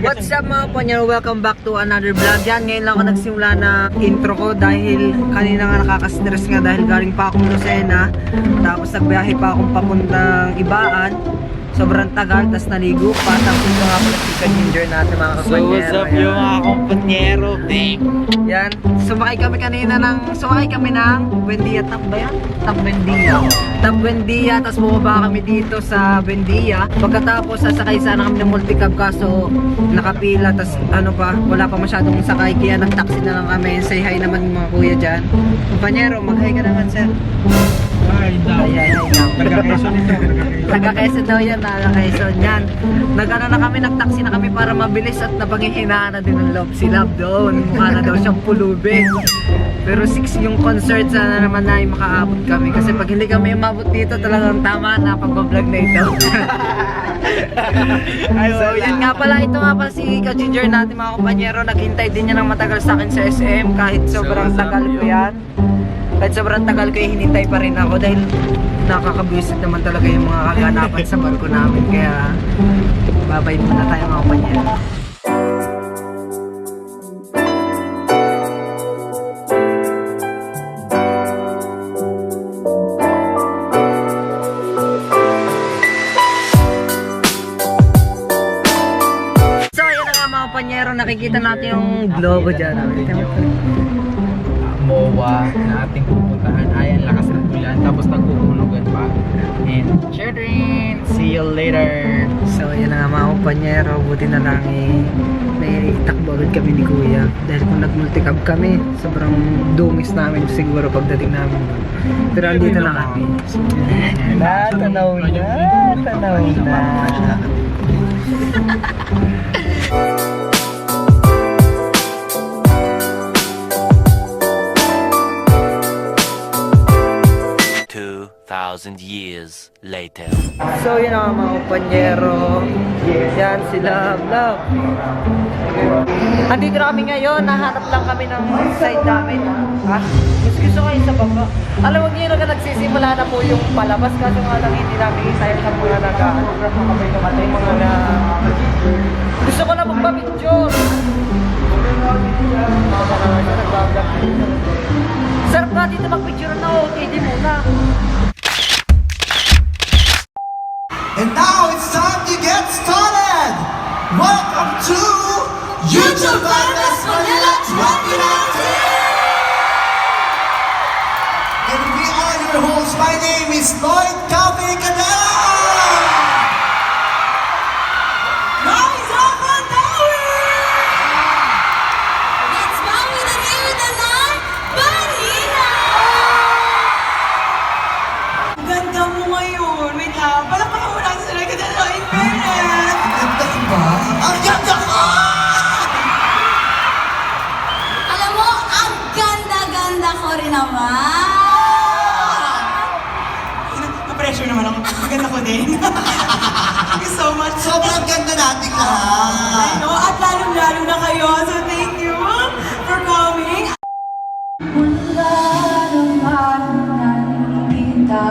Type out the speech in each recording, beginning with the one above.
What's up mga Panyero? Welcome back to another vlog. Yan, ngayon lang ako nagsimula na intro ko dahil kanina nga nakaka-stress nga dahil galing pa akong Lucena. Tapos nagbiyahe pa akong papuntang Ibaan. Sobrang tagal, tapos naligo pa. Tapos ito nga pala si Ginger natin mga kapanyero. So what's up yung mga kompanyero, babe? Yan, sumakay kami ng Buendia, Top ba yan? Top Buendia, tapos bumaba kami dito sa Buendia. Pagkatapos sasakay sana kami ng multicab kaso nakapila, tapos ano pa, wala pa masyadong sakay kaya nag-taxi na lang kami. Say hi naman yung mga kuya dyan. Kumpanyero, mag-hi ka naman sir. Ay, taga-Quezon ito. Taga-Quezon daw yan, taga-Quezon yan. Nag-ano na kami, nag-taxi na kami para mabilis at napanghihinaan na din ng love si Love doon. Mukha na daw siyang pulubi. Pero 6 yung concert, sana naman na makaabot kami. Kasi pag hindi kami umabot dito, talagang tama na pag-vlog na ito. So yun nga pala, ito nga pala si Ka-Ginger natin mga kumpanyero. Naghintay din niya ng matagal sa akin sa SM kahit sobrang tagal ko yan. Kahit sobrang tagal ko hinintay pa rin ako dahil nakakabwisit naman talaga yung mga kaganapan sa barko namin. Kaya babay muna tayo mga kumpanyero. So ayun na nga mga kumpanyero, nakikita natin yung globo dyan. MOA na ating pupuntahan. Ayan, lakas ng ulan. Tapos nagkukulogan pa. And children, see you later. So yun na nga mga kumpanyero, buti na lang may takbo agad kami ni Kuya. Dahil kung nag-multicab kami, sobrang dungis namin siguro pagdating namin doon. Pero andito na kami. So, tanaw na. Thousand years later. So yun ang mga kumpanyero. Yan sila Love. Andito na kami ngayon, nahanap lang kami ng side namin. Ha? Mas gusto kayo sa baba. Alam mo ngayon na nagsisimula na po yung palabas kaso nga lang hindi namin isayang sa mga nag-autograph na kami namatay mga na gusto ko na magpa-picture. Sarap nga dito mag-picture na OTD muna. And now it's time to get started! Welcome to YouTube Madness Manila 2019! And we are your hosts. My name is Lloyd Calvin Cadena! Liza Mandawi! Let's bow with the air in the line, Vanilla! Ang ganda mo ngayon. Wait lang. Palakpakan mo lang sila ka dala in fairness. Ang ganda ko ba? Ang ganda ko! Alam mo, ang ganda-ganda ko rin naman! Na-pressure naman ako. Ang ganda ko din. Thank you so much. Sobrang ganda nating lahat! Ano, at lalong-lalo na kayo. So thank you for coming. Wala naman nakikita.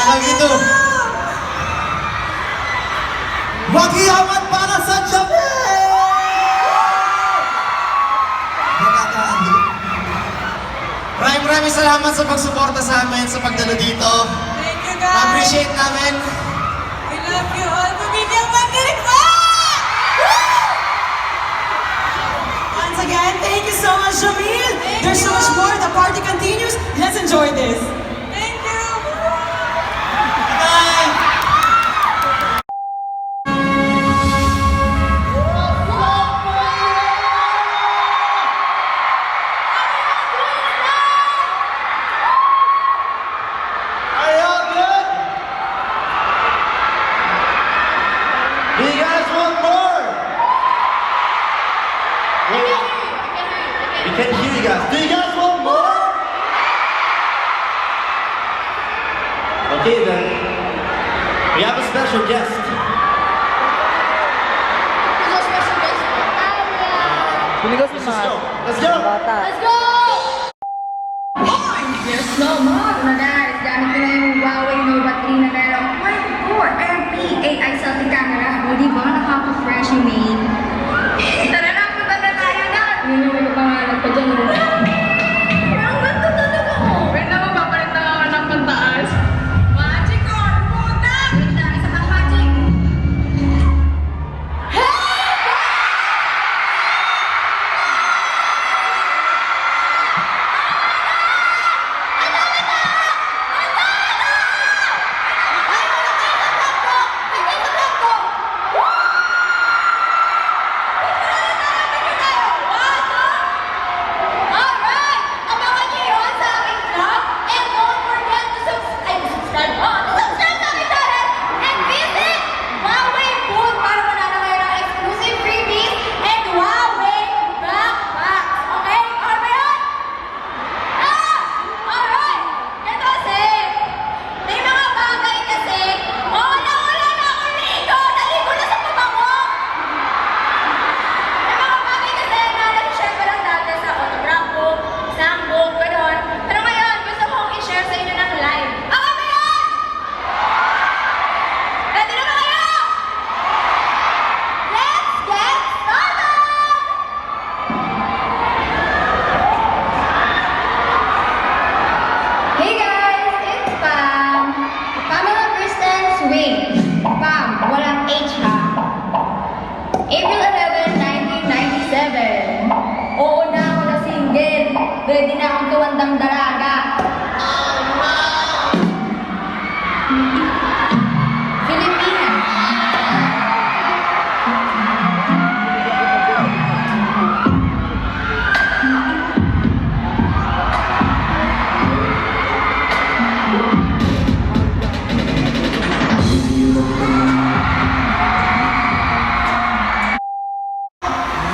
love you too. Mag-iyaman para sa Jamil! Nakakaano. Maraming salamat sa pagsuporta sa amin sa pagdalo dito. Thank you, guys. Appreciate namin. We love you all. Pamilya Mandirik pa! Once again, thank you so much, Jamil. There's so much more. The party continues. Let's enjoy this. Thank you. Bye! Are y'all good? Do you guys want more? Wait. We can't hear you guys. Do you guys want more? Okay then. We have a special guest. Let's go. Let's go. Let's go! Yes, no more na guys. Gamit ko na yung Huawei Nova 3 na merong 24 MP AI selfie camera. O diba, nakaka-fresh yung main. Tara na, punta na tayo na. Yun yung may pangalan pa dyan. Ang ganda talaga ko. Wait naman, papalit na ako ng pantaas. Magic or puta! Wait lang, isa pang magic. Alright! Abangan niyo yun sa aking vlog. And don't forget to subscribe to sa aking channel. And visit Huawei booth para manalo kayo ng exclusive freebies and Huawei backpacks. Okay? Okay ba yun? Alright! Ito kasi, may mga bagay kasi, wala na ako ligo! Naligo na sa pabango! May mga bagay kasi na nag-share ko lang dati sa autograph book, sangbook, gano'n. Pero ngayon, gusto kong i-share sa inyo ng live. Ako ba yan? Ready na ba kayo? Let's get started! Hey guys, it's Pam. Pamela Kristen Swing. Pam, walang H ha. April 11, 1997. Oo na ako na single. Ready na akong tuwandang dalaga. Pilipinas.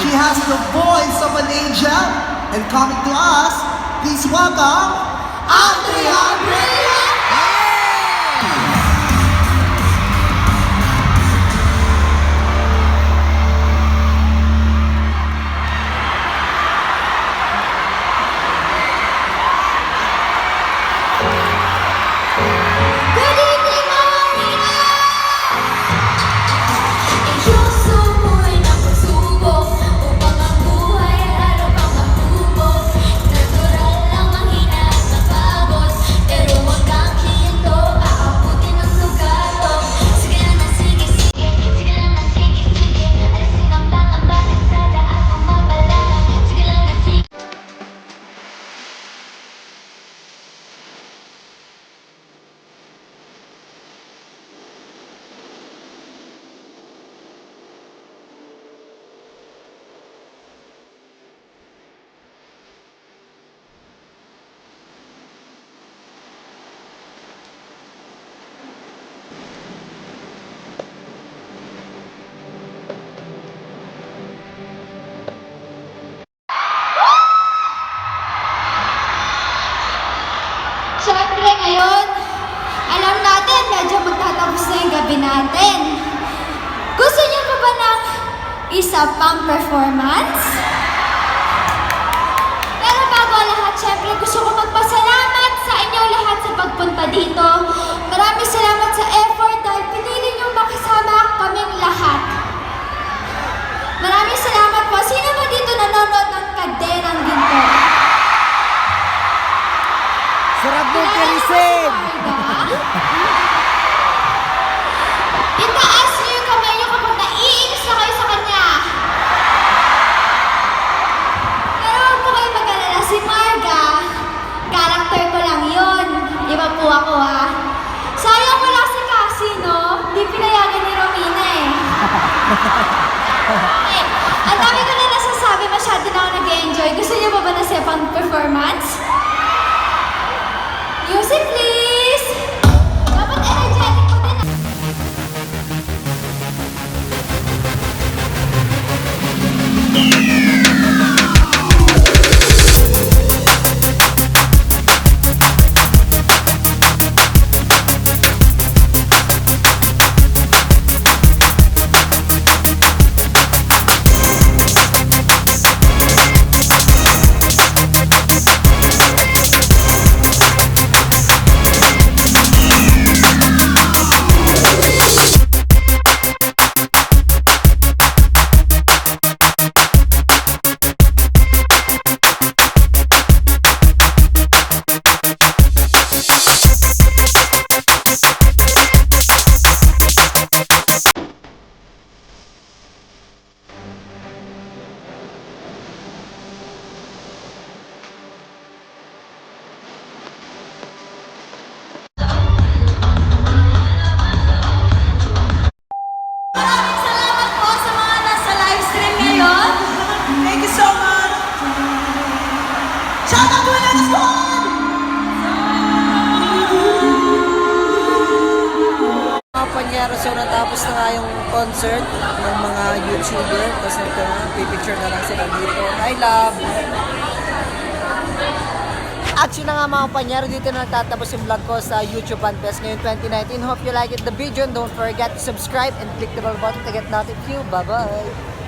She has the voice of an angel. And coming to us, please welcome Andrea! Good evening, Marina! Iyoso mo'y napasubok upang ang buhay ay lalo pang matubok. Natural lang manghina at napagod, pero huwag kang hihinto, aabutin ang sugato. Sige lang na sige, sige, sige lang na sige, sige. Alisin ang pangamba, nagsada at umabala. Sige lang na sige. Siyempre ngayon, alam natin medyo magtatapos na yung gabi natin. Gusto niyo pa ba ng isa pang performance? Pero bago ang lahat, syempre gusto ko magpasalamat sa inyo lahat sa pagpunta dito. Maraming Eh, ang dami ko na nasasabi, masyado na ako nag-enjoy. Gusto niyo ba na second performance? Music please! Dapat energetic mo din. Salamat po sa mga nasa live stream ngayon. Thank you so much. Shout out to Elena Squad! Mga panyero, so natapos na nga yung concert ng mga YouTuber. Tapos ito na, pipicture na lang sila dito. I love! At yun na nga mga panyero, dito na nagtatapos yung vlog ko sa YouTube Fanfest ngayon 2019. Hope you like it, the video, and don't forget to subscribe and click the bell button to get notified. Bye-bye!